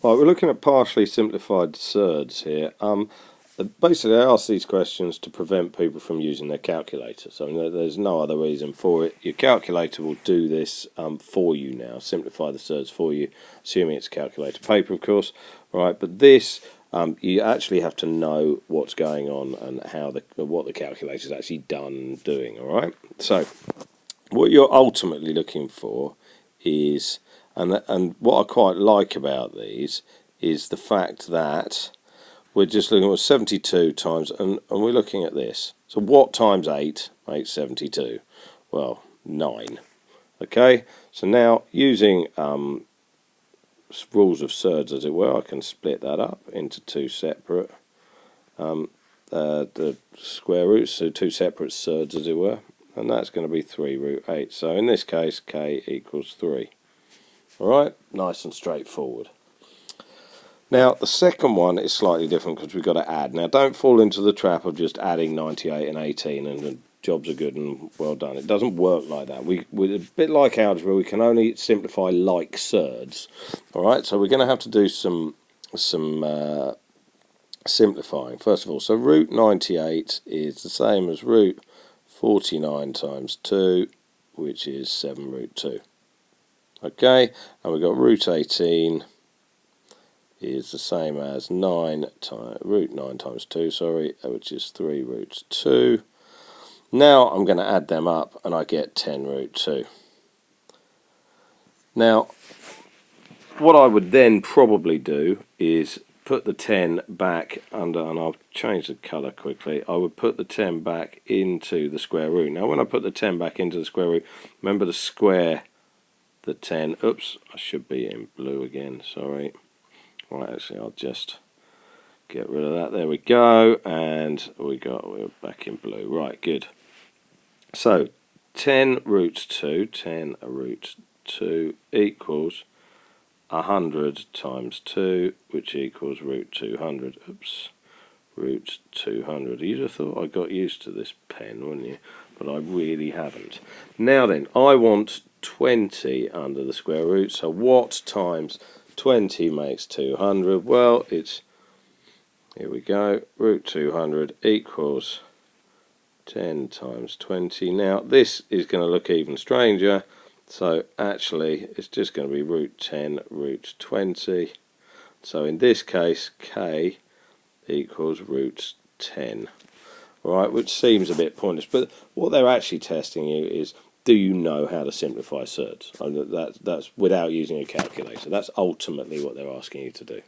Right, we're looking at partially simplified surds here. Basically, I ask these questions to prevent people from using their calculator. So there's no other reason for it. Your calculator will do this for you now, simplify the surds for you, assuming it's calculator paper, of course. Right, but this you actually have to know what's going on and what the calculator's actually done and doing. All right. So what you're ultimately looking for is, and what I quite like about these is the fact that we're just looking at 72 times, and we're looking at this. So what times 8 makes 72? Well, 9. Okay, so now using rules of surds, as it were, I can split that up into two separate the square roots, so two separate surds, as it were, and that's going to be 3 root 8. So in this case, k equals 3. Alright, nice and straightforward. Now, the second one is slightly different because we've got to add. Now, don't fall into the trap of just adding 98 and 18 and the jobs are good and well done. It doesn't work like that. We're a bit like algebra. We can only simplify like surds. All right, so we're going to have to do some simplifying. First of all, so root 98 is the same as root 49 times 2, which is 7 root 2. Okay, and we've got root 18 is the same as root 9 times 2, which is 3 root 2. Now I'm going to add them up and I get 10 root 2. Now, what I would then probably do is put the 10 back under, and I'll change the colour quickly. I would put the 10 back into the square root. Now when I put the 10 back into the square root, remember to square the 10. Oops, I should be in blue again, sorry. Right, actually I'll just get rid of that. There we go, and we're back in blue. Right, good. So 10 root 2, 10 root 2 equals 100 times 2, which equals root 200. Oops, root 200. You'd have thought I got used to this pen, wouldn't you? But I really haven't. Now then, I want 20 under the square root. So what times 20 makes 200? Well, it's, here we go, root 200 equals 10 times 20. Now this is going to look even stranger, so actually it's just going to be root 10 root 20. So in this case, k equals root 10. Right, which seems a bit pointless, but what they're actually testing you is, do you know how to simplify surds? That's without using a calculator. That's ultimately what they're asking you to do.